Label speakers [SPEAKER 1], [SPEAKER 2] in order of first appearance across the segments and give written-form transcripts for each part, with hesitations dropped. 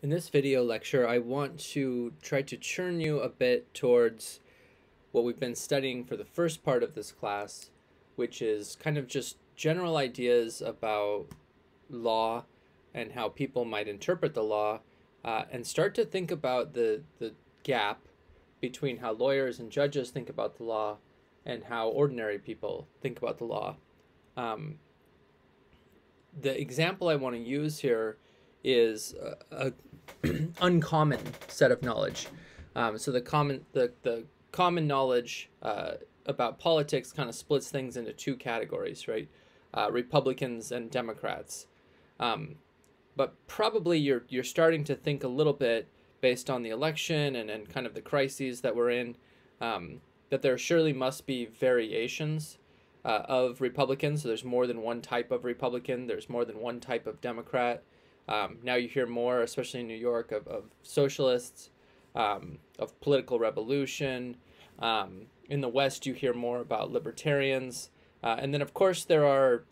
[SPEAKER 1] In this video lecture, I want to try to churn you a bit towards what we've been studying for the first part of this class, which is kind of just general ideas about law and how people might interpret the law, and start to think about the gap between how lawyers and judges think about the law and how ordinary people think about the law. The example I want to use here is a uncommon set of knowledge. So the common knowledge about politics kind of splits things into two categories, right? Republicans and Democrats. But probably you're starting to think a little bit based on the election and kind of the crises that we're in, that there surely must be variations of Republicans. So there's more than one type of Republican. There's more than one type of Democrat. Now you hear more, especially in New York, of socialists, of political revolution. In the West, you hear more about libertarians. And then, of course, there are,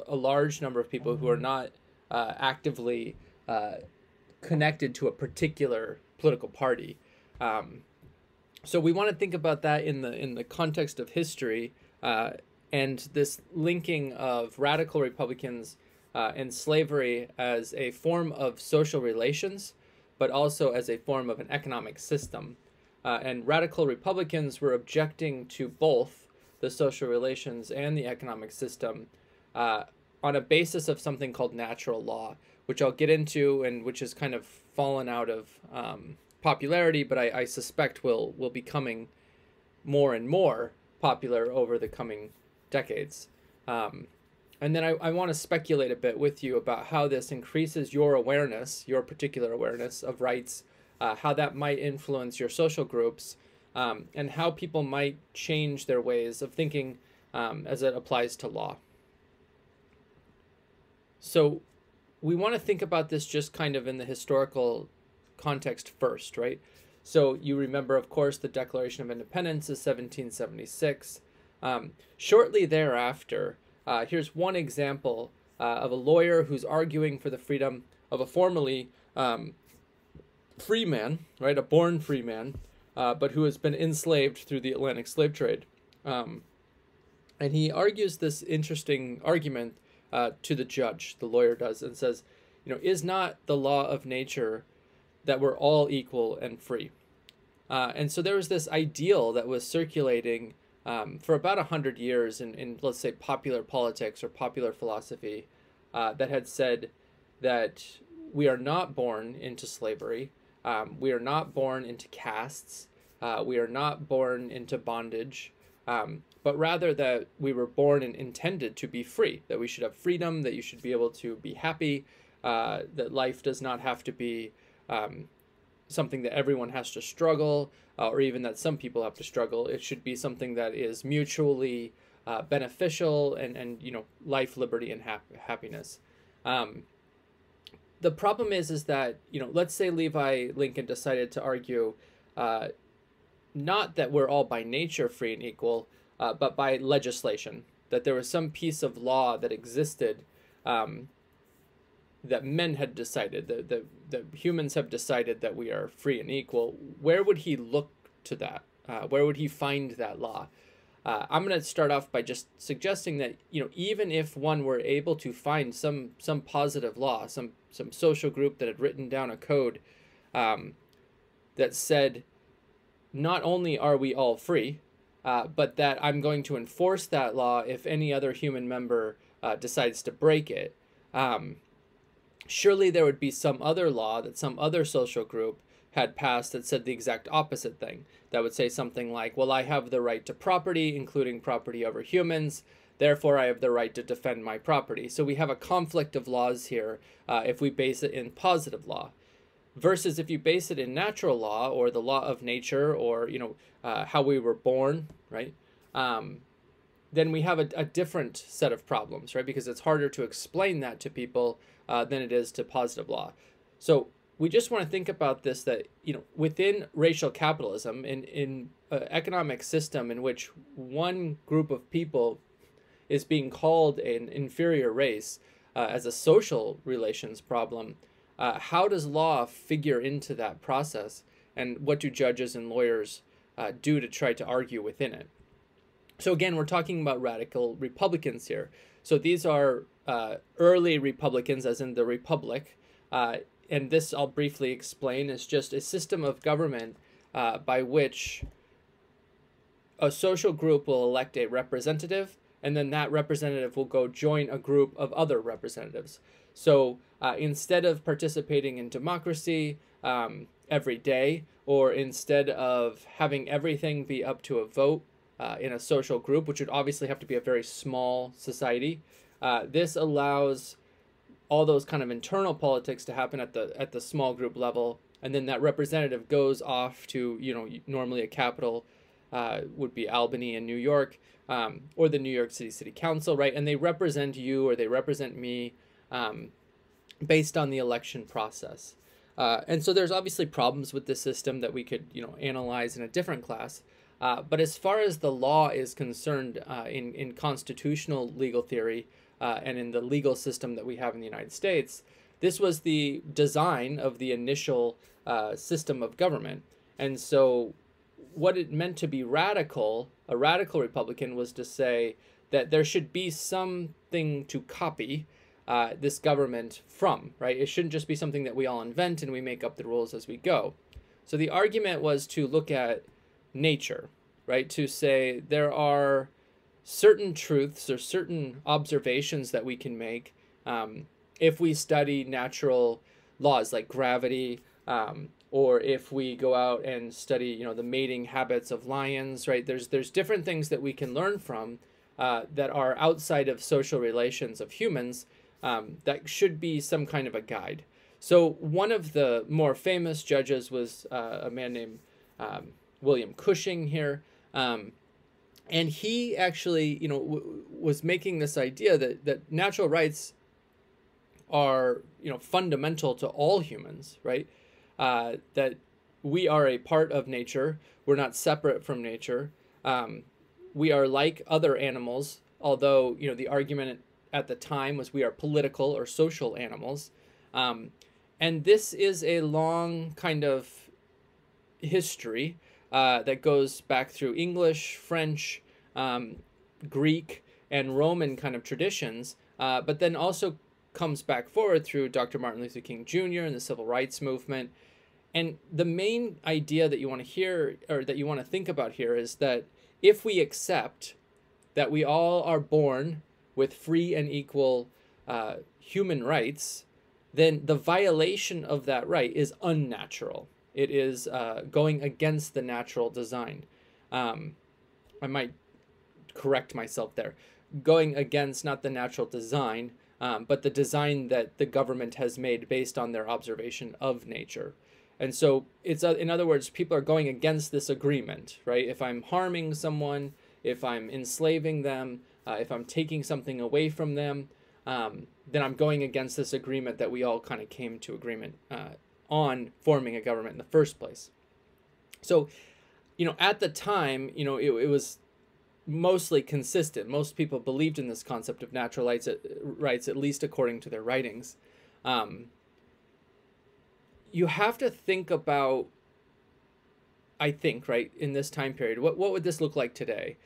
[SPEAKER 1] a large number of people who are not actively connected to a particular political party. So we want to think about that in the context of history, and this linking of radical Republicans and slavery as a form of social relations, but also as a form of an economic system. And radical Republicans were objecting to both the social relations and the economic system on a basis of something called natural law, which I'll get into and which has kind of fallen out of popularity, but I suspect will be coming more and more popular over the coming decades. And then I want to speculate a bit with you about how this increases your awareness, your particular awareness of rights, how that might influence your social groups, and how people might change their ways of thinking as it applies to law. So we want to think about this just kind of in the historical context first, right? So you remember, of course, the Declaration of Independence is 1776. Shortly thereafter, here's one example of a lawyer who's arguing for the freedom of a formerly free man, right, a born free man, but who has been enslaved through the Atlantic slave trade. And he argues this interesting argument to the judge, the lawyer does, and says, is not the law of nature that we're all equal and free? And so there was this ideal that was circulating for about 100 years in, let's say, popular politics or popular philosophy, that had said that we are not born into slavery, we are not born into castes, we are not born into bondage, but rather that we were born and intended to be free, that we should have freedom, that you should be able to be happy, that life does not have to be something that everyone has to struggle, or even that some people have to struggle. It should be something that is mutually beneficial and life, liberty, and happiness. The problem is that, let's say Levi Lincoln decided to argue not that we're all by nature free and equal, but by legislation, that there was some piece of law that existed that men had decided, that humans have decided that we are free and equal. Where would he look to that? Where would he find that law? I'm going to start off by just suggesting that, even if one were able to find some positive law, some social group that had written down a code that said, not only are we all free, but that I'm going to enforce that law if any other human member decides to break it. Surely there would be some other law that some other social group had passed that said the exact opposite thing. That would say something like, well, I have the right to property, including property over humans, therefore I have the right to defend my property. So we have a conflict of laws here if we base it in positive law. Versus if you base it in natural law or the law of nature or, how we were born, right? Then we have a different set of problems, right? Because it's harder to explain that to people than it is to positive law. So we just want to think about this, that, within racial capitalism, in an economic system in which one group of people is being called an inferior race as a social relations problem, how does law figure into that process, and what do judges and lawyers do to try to argue within it? So again, we're talking about radical Republicans here. So these are early Republicans, as in the Republic, and this I'll briefly explain, is just a system of government by which a social group will elect a representative, and then that representative will go join a group of other representatives. So instead of participating in democracy every day, or instead of having everything be up to a vote in a social group, which would obviously have to be a very small society, this allows all those kind of internal politics to happen at the small group level, and then that representative goes off to, normally a capital would be Albany in New York, or the New York City Council, right? And they represent you, or they represent me, based on the election process. And so there's obviously problems with this system that we could, analyze in a different class. But as far as the law is concerned, in constitutional legal theory, and in the legal system that we have in the United States, this was the design of the initial system of government. And so what it meant to be radical, a radical Republican, was to say that there should be something to copy this government from, right? It shouldn't just be something that we all invent and we make up the rules as we go. So the argument was to look at nature, right? To say there are certain truths or certain observations that we can make if we study natural laws like gravity, or if we go out and study, the mating habits of lions, right? There's different things that we can learn from that are outside of social relations of humans, that should be some kind of a guide. So one of the more famous judges was a man named William Cushing here. And he actually, was making this idea that natural rights are, fundamental to all humans, right? That we are a part of nature. We're not separate from nature. We are like other animals, although, the argument at the time was we are political or social animals. And this is a long kind of history that goes back through English, French, Greek, and Roman kind of traditions, but then also comes back forward through Dr. Martin Luther King Jr. and the Civil Rights Movement. And the main idea that you want to hear, or that you want to think about here, is that if we accept that we all are born with free and equal human rights, then the violation of that right is unnatural. It is going against the natural design. I might correct myself there. Going against not the natural design, but the design that the government has made based on their observation of nature. And so it's, in other words, people are going against this agreement, right? If I'm harming someone, if I'm enslaving them, if I'm taking something away from them, then I'm going against this agreement that we all kind of came to agreement on forming a government in the first place. So, at the time, it was mostly consistent. Most people believed in this concept of natural rights, at least according to their writings. You have to think about, I think, right, in this time period, what would this look like today?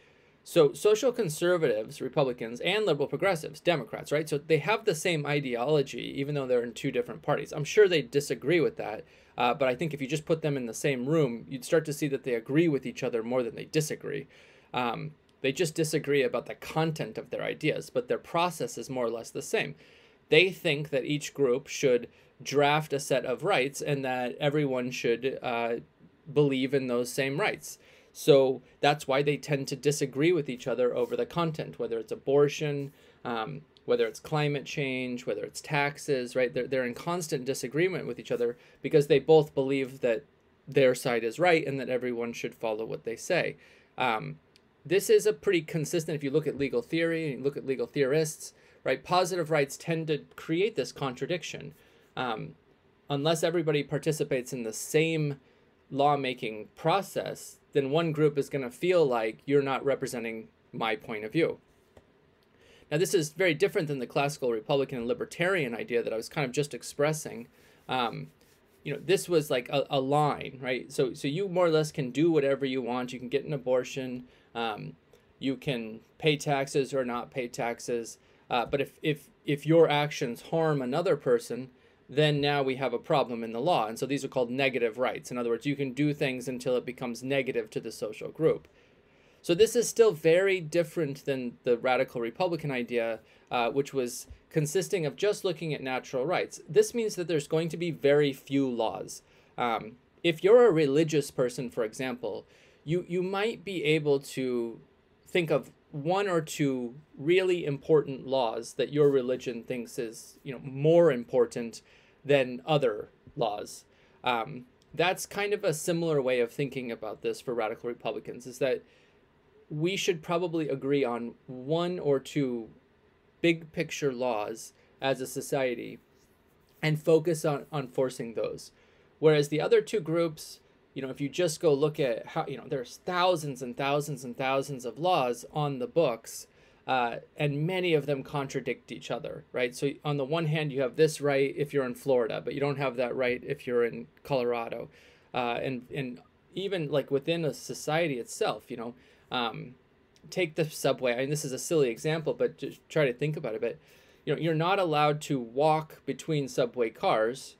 [SPEAKER 1] So social conservatives, Republicans, and liberal progressives, Democrats, right? So they have the same ideology, even though they're in two different parties. I'm sure they disagree with that, but I think if you just put them in the same room, you'd start to see that they agree with each other more than they disagree. They just disagree about the content of their ideas, but their process is more or less the same. They think that each group should draft a set of rights and that everyone should believe in those same rights. So that's why they tend to disagree with each other over the content, whether it's abortion, whether it's climate change, whether it's taxes, right? They're in constant disagreement with each other because they both believe that their side is right and that everyone should follow what they say. This is a pretty consistent, if you look at legal theory and you look at legal theorists, right? Positive rights tend to create this contradiction. Unless everybody participates in the same lawmaking process, then one group is going to feel like you're not representing my point of view. Now, this is very different than the classical Republican and libertarian idea that I was kind of just expressing, This was like a line, right? So you more or less can do whatever you want. You can get an abortion. You can pay taxes or not pay taxes. But if your actions harm another person, then now we have a problem in the law. And so these are called negative rights. In other words, you can do things until it becomes negative to the social group. So this is still very different than the radical Republican idea, which was consisting of just looking at natural rights. This means that there's going to be very few laws. If you're a religious person, for example, you might be able to think of one or two really important laws that your religion thinks is more important than other laws. That's kind of a similar way of thinking about this for radical Republicans, is that we should probably agree on one or two big picture laws as a society and focus on enforcing those. Whereas the other two groups, if you just go look at how, there's thousands and thousands and thousands of laws on the books, and many of them contradict each other, right? So on the one hand, you have this right if you're in Florida, but you don't have that right if you're in Colorado. And even like within a society itself, take the subway. I mean, this is a silly example, but just try to think about it. But you're not allowed to walk between subway cars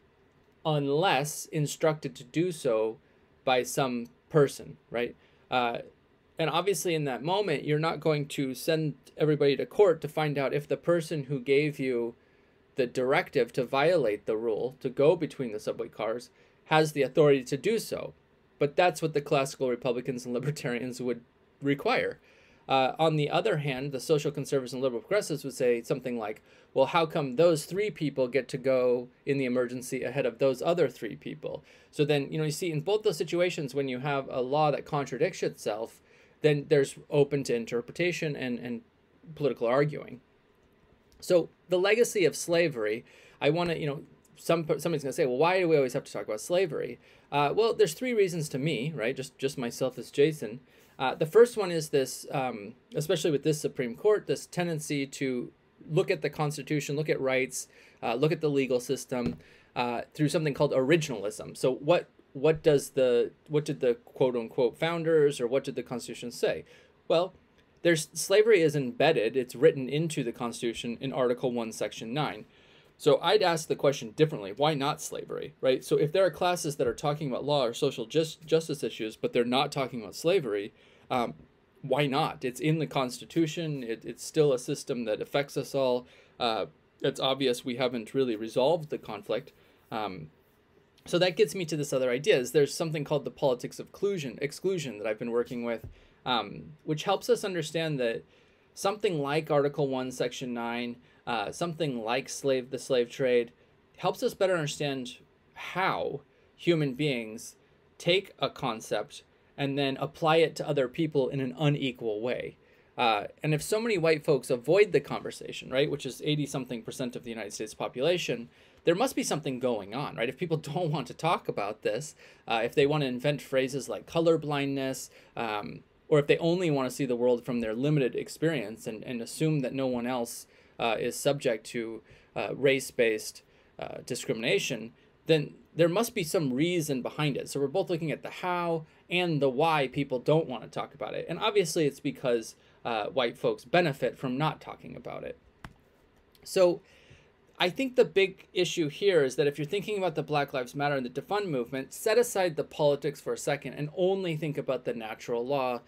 [SPEAKER 1] unless instructed to do so by some person, right? And obviously in that moment, you're not going to send everybody to court to find out if the person who gave you the directive to violate the rule to go between the subway cars has the authority to do so. But that's what the classical Republicans and libertarians would require. On the other hand, the social conservatives and liberal progressives would say something like, well, how come those three people get to go in the emergency ahead of those other three people? So then, you see in both those situations, when you have a law that contradicts itself, then there's open to interpretation and political arguing. So the legacy of slavery, I want to, somebody's going to say, well, why do we always have to talk about slavery? Well, there's three reasons to me, right? Just myself as Jason. The first one is this, especially with this Supreme Court, this tendency to look at the Constitution, look at rights, look at the legal system through something called originalism. So what did the quote unquote founders, or what did the Constitution say? Well, slavery is embedded, it's written into the Constitution in Article 1, Section 9. So I'd ask the question differently. Why not slavery, right? So if there are classes that are talking about law or social justice issues, but they're not talking about slavery, why not? It's in the Constitution. It's still a system that affects us all. It's obvious we haven't really resolved the conflict. So that gets me to this other idea. There's something called the politics of exclusion that I've been working with, which helps us understand that something like Article 1, Section 9, something like the slave trade, helps us better understand how human beings take a concept and then apply it to other people in an unequal way. And if so many white folks avoid the conversation, right, which is 80-something% of the United States population, there must be something going on, right? If people don't want to talk about this, if they want to invent phrases like colorblindness, or if they only want to see the world from their limited experience and assume that no one else is subject to race-based discrimination, then there must be some reason behind it. So we're both looking at the how and the why people don't want to talk about it. And obviously it's because white folks benefit from not talking about it. So I think the big issue here is that if you're thinking about the Black Lives Matter and the defund movement, set aside the politics for a second and only think about the natural law,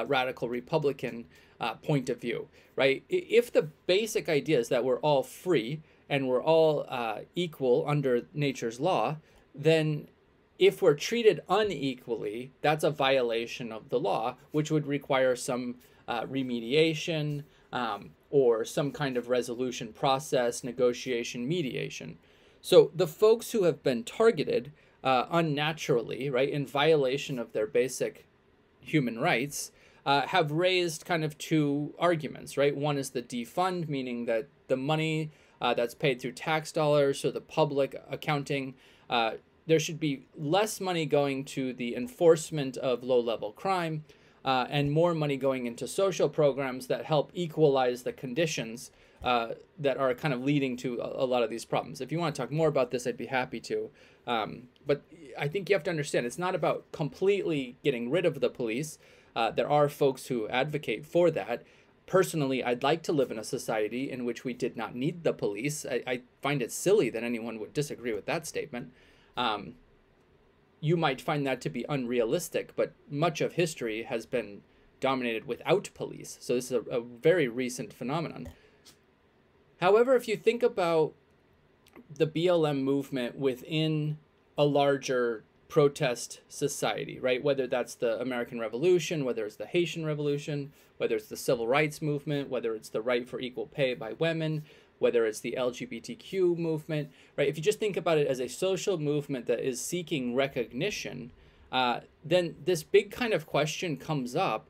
[SPEAKER 1] radical Republican point of view, right? If the basic idea is that we're all free and we're all equal under nature's law, then if we're treated unequally, that's a violation of the law, which would require some remediation, or some kind of resolution process, negotiation, mediation. So the folks who have been targeted unnaturally, right, in violation of their basic human rights, have raised kind of two arguments, right? One is the defund, meaning that the money that's paid through tax dollars, so the public accounting, there should be less money going to the enforcement of low-level crime, and more money going into social programs that help equalize the conditions that are kind of leading to a lot of these problems. If you want to talk more about this, I'd be happy to. But I think you have to understand it's not about completely getting rid of the police. There are folks who advocate for that. Personally, I'd like to live in a society in which we did not need the police. I find it silly that anyone would disagree with that statement. You might find that to be unrealistic, but much of history has been dominated without police. So this is a very recent phenomenon. However, if you think about the BLM movement within a larger protest society, right? Whether that's the American Revolution, whether it's the Haitian Revolution, whether it's the Civil Rights Movement, whether it's the right for equal pay by women, whether it's the LGBTQ movement, right? If you just think about it as a social movement that is seeking recognition, then this big kind of question comes up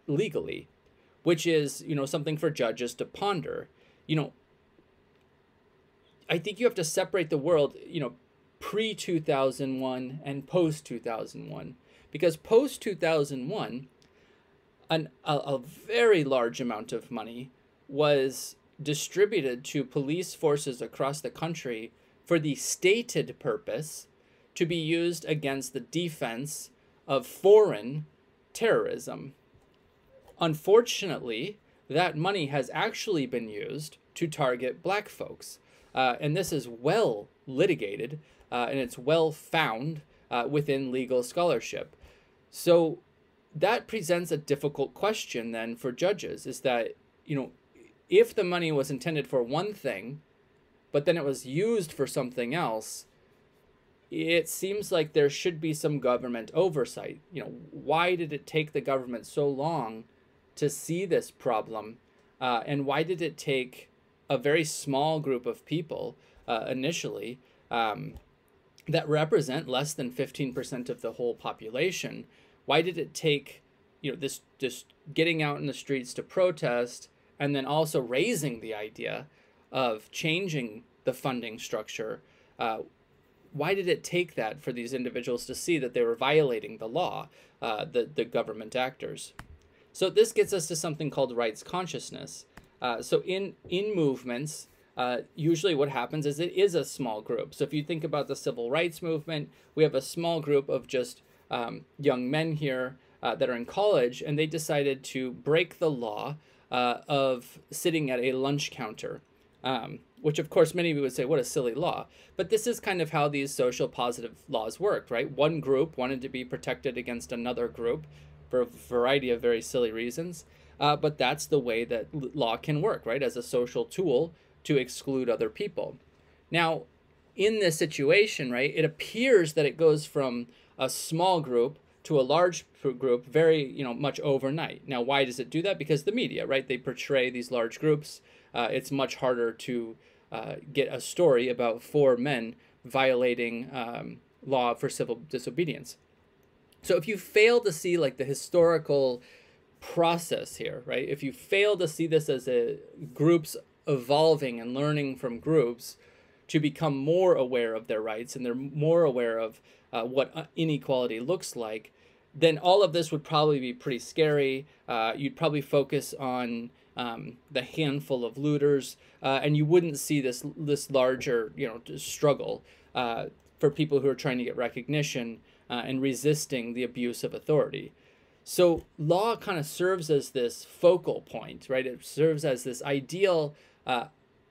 [SPEAKER 1] legally, which is, something for judges to ponder. I think you have to separate the world, pre-2001 and post-2001, because post-2001, a very large amount of money was distributed to police forces across the country for the stated purpose to be used against the defense of foreign terrorism. Unfortunately, that money has actually been used to target black folks. And this is well litigated, and it's well found within legal scholarship. So that presents a difficult question then for judges, is that, if the money was intended for one thing, but then it was used for something else, it seems like there should be some government oversight. Why did it take the government so long to see this problem? And why did it take a very small group of people initially that represent less than 15% of the whole population? Why did it take, this just getting out in the streets to protest and then also raising the idea of changing the funding structure? Why did it take that for these individuals to see that they were violating the law, the government actors? So this gets us to something called rights consciousness. So in movements, usually what happens is it is a small group. So if you think about the civil rights movement, we have a small group of just young men here that are in college, and they decided to break the law of sitting at a lunch counter, which of course many of you would say, what a silly law. But this is kind of how these social positive laws worked, right? One group wanted to be protected against another group for a variety of very silly reasons. But that's the way that law can work, right? As a social tool to exclude other people. Now, in this situation, right, it appears that it goes from a small group to a large group very, much overnight. Now, why does it do that? Because the media, right, they portray these large groups. It's much harder to get a story about 4 men violating law for civil disobedience. So if you fail to see like the historical process here, right? If you fail to see this as groups evolving and learning from groups to become more aware of their rights, and they're more aware of what inequality looks like, then all of this would probably be pretty scary. You'd probably focus on the handful of looters, and you wouldn't see this larger, struggle for people who are trying to get recognition and resisting the abuse of authority. So law kind of serves as this focal point, right? It serves as this ideal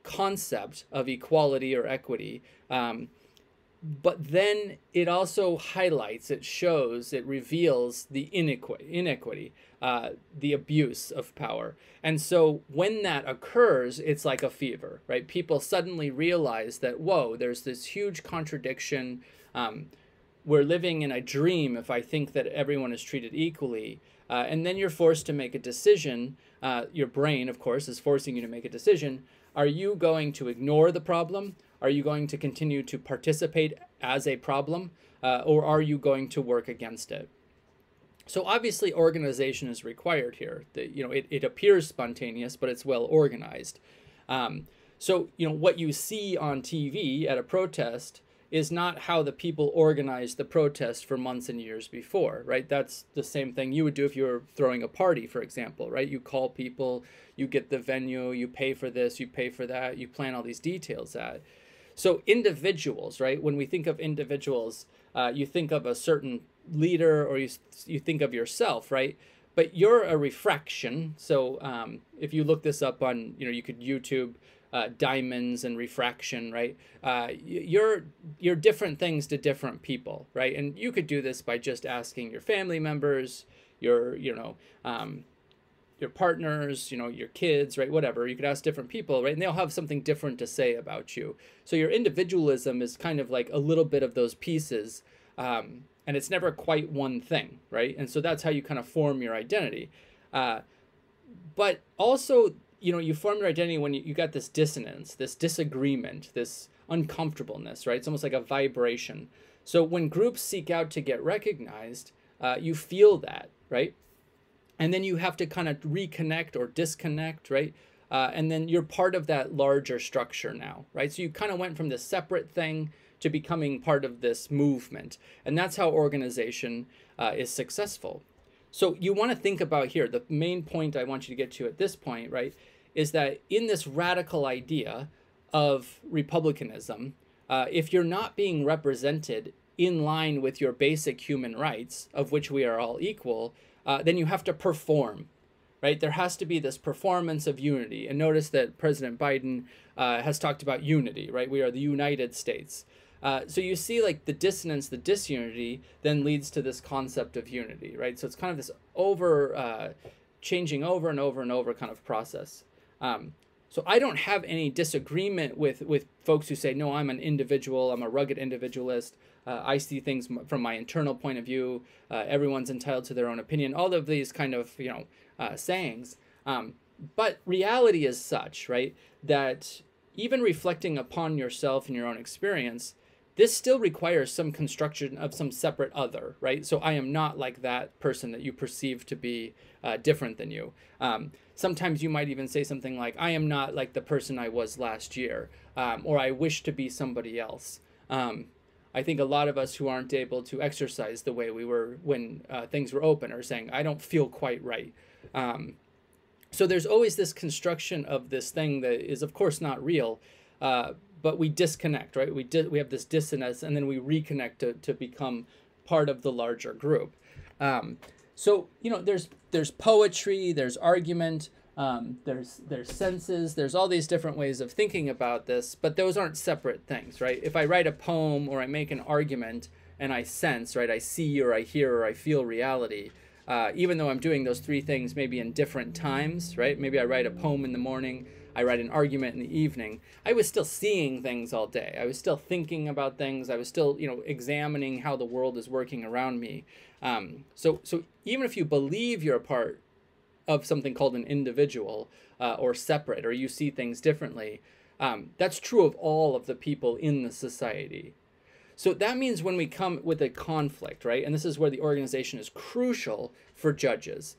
[SPEAKER 1] concept of equality or equity. But then it also highlights, it shows, it reveals the inequity, the abuse of power. And so when that occurs, it's like a fever, right? People suddenly realize that, whoa, there's this huge contradiction. We're living in a dream if I think that everyone is treated equally. And then you're forced to make a decision. Your brain, of course, is forcing you to make a decision. Are you going to ignore the problem? Are you going to continue to participate as a problem? Or are you going to work against it? So obviously organization is required here. It appears spontaneous, but it's well organized. So what you see on TV at a protest is not how the people organized the protest for months and years before, right? That's the same thing you would do if you were throwing a party, for example, right? You call people, you get the venue, you pay for this, you pay for that, you plan all these details out. So individuals, right? When we think of individuals, you think of a certain leader, or you think of yourself, right? But you're a refraction. So if you look this up on, you could YouTube diamonds and refraction, right? You're different things to different people, right? And you could do this by just asking your family members, your partners, your kids, right? Whatever. You could ask different people, right? And they'll have something different to say about you. So your individualism is kind of like a little bit of those pieces. And it's never quite one thing, right? And so that's how you kind of form your identity. But also, you form your identity when you got this dissonance, this disagreement, this uncomfortableness, right? It's almost like a vibration. So when groups seek out to get recognized, you feel that, right? And then you have to kind of reconnect or disconnect, right? And then you're part of that larger structure now, right? So you kind of went from this separate thing to becoming part of this movement. And that's how organization is successful. So you want to think about here, the main point I want you to get to at this point, right, is that in this radical idea of republicanism, if you're not being represented in line with your basic human rights, of which we are all equal, then you have to perform, right? There has to be this performance of unity. And notice that President Biden has talked about unity, right? We are the United States. So you see like the dissonance, the disunity then leads to this concept of unity, right? So it's kind of this changing over and over and over kind of process. So I don't have any disagreement with folks who say, no, I'm an individual, I'm a rugged individualist. I see things from my internal point of view. Everyone's entitled to their own opinion. All of these kind of, sayings. But reality is such, right, that even reflecting upon yourself and your own experience, this still requires some construction of some separate other, right? So I am not like that person that you perceive to be different than you. Sometimes you might even say something like, I am not like the person I was last year, or I wish to be somebody else. I think a lot of us who aren't able to exercise the way we were when things were open are saying, I don't feel quite right. So there's always this construction of this thing that is, of course, not real, but we disconnect, right? We have this dissonance, and then we reconnect to become part of the larger group. So there's poetry, there's argument, there's senses, there's all these different ways of thinking about this, but those aren't separate things, right? If I write a poem or I make an argument and I sense, right, I see or I hear or I feel reality. Even though I'm doing those three things maybe in different times, right? Maybe I write a poem in the morning, I write an argument in the evening. I was still seeing things all day. I was still thinking about things. I was still, examining how the world is working around me. So even if you believe you're a part of something called an individual or separate, or you see things differently, that's true of all of the people in the society. So that means when we come with a conflict, right, and this is where the organization is crucial for judges,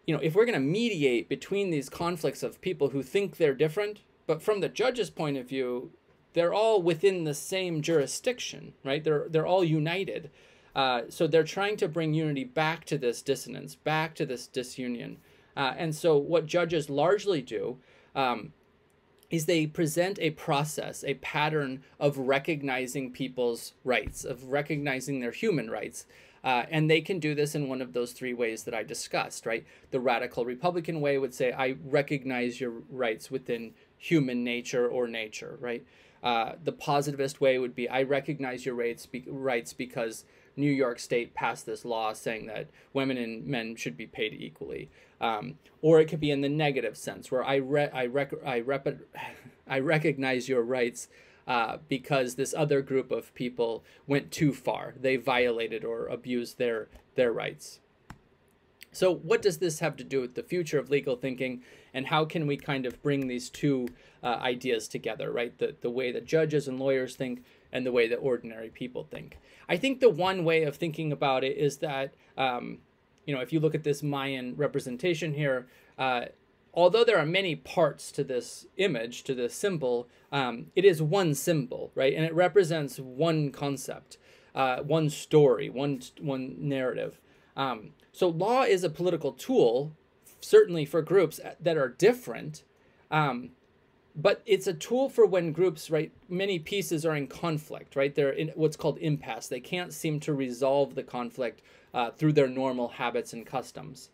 [SPEAKER 1] if we're going to mediate between these conflicts of people who think they're different, but from the judge's point of view, they're all within the same jurisdiction, right? They're all united. So they're trying to bring unity back to this dissonance, back to this disunion. And so what judges largely do is they present a process, a pattern of recognizing people's rights, of recognizing their human rights. And they can do this in one of those three ways that I discussed, right? The radical Republican way would say, I recognize your rights within human nature or nature, right? The positivist way would be, I recognize your rights because New York State passed this law saying that women and men should be paid equally. Or it could be in the negative sense, where I recognize your rights because this other group of people went too far. They violated or abused their rights. So what does this have to do with the future of legal thinking, and how can we kind of bring these two ideas together, right? The way that judges and lawyers think and the way that ordinary people think. I think the one way of thinking about it is that, if you look at this Mayan representation here, although there are many parts to this image, to this symbol, it is one symbol, right? And it represents one concept, one story, one narrative. So law is a political tool, certainly for groups that are different, but it's a tool for when groups, right, many pieces are in conflict, right? They're in what's called impasse. They can't seem to resolve the conflict through their normal habits and customs.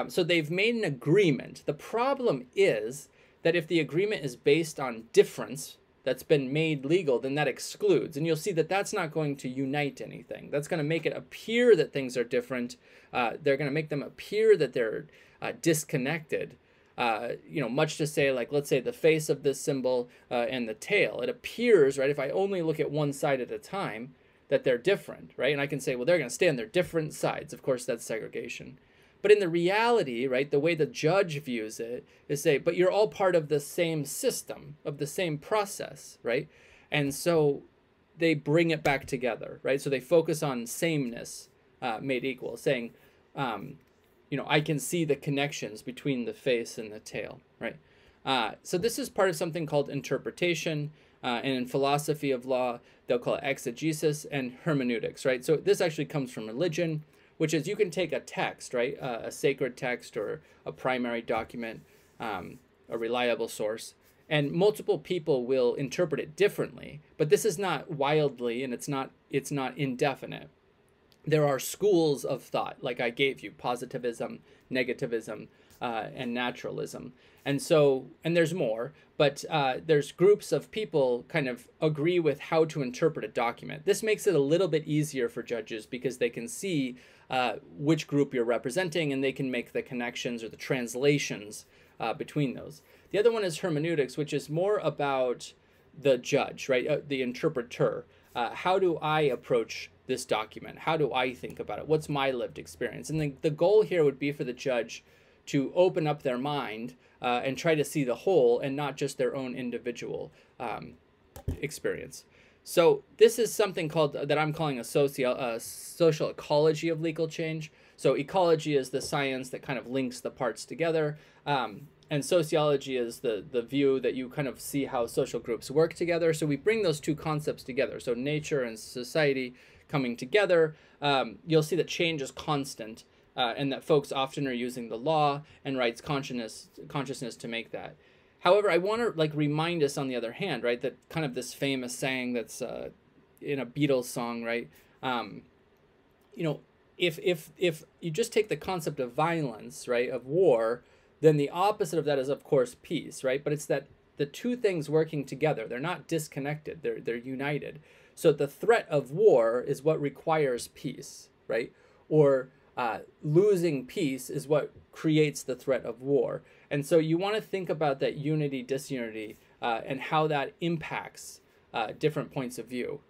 [SPEAKER 1] So they've made an agreement. The problem is that if the agreement is based on difference that's been made legal, then that excludes. And you'll see that that's not going to unite anything. That's going to make it appear that things are different. They're going to make them appear that they're disconnected. Much to say, like, let's say the face of this symbol and the tail. It appears, right, if I only look at one side at a time, that they're different, right? And I can say, well, they're going to stay on their different sides. Of course, that's segregation. But in the reality, right, the way the judge views it is say, but you're all part of the same system, of the same process, right? And so they bring it back together, right? So they focus on sameness made equal, saying, I can see the connections between the face and the tail, right? So this is part of something called interpretation, and in philosophy of law, they'll call it exegesis and hermeneutics, right? So this actually comes from religion, which is you can take a text, right, a sacred text or a primary document, a reliable source, and multiple people will interpret it differently. But this is not wildly, and it's not indefinite. There are schools of thought, like I gave you, positivism, negativism, and naturalism. And there's more, but there's groups of people kind of agree with how to interpret a document. This makes it a little bit easier for judges because they can see which group you're representing, and they can make the connections or the translations between those. The other one is hermeneutics, which is more about the judge, right, the interpreter. How do I approach this document? How do I think about it? What's my lived experience? And the goal here would be for the judge to open up their mind and try to see the whole and not just their own individual experience. So this is something that I'm calling a social ecology of legal change. So ecology is the science that kind of links the parts together. And sociology is the view that you kind of see how social groups work together. So we bring those two concepts together. So nature and society coming together. You'll see that change is constant, and that folks often are using the law and rights consciousness to make that. However, I want to remind us on the other hand, right, that kind of this famous saying that's in a Beatles song, right? If you just take the concept of violence, right, of war, then the opposite of that is, of course, peace, right? But it's that the two things working together, they're not disconnected, they're united. So the threat of war is what requires peace, right? Or losing peace is what creates the threat of war. And so you want to think about that unity, disunity, and how that impacts different points of view.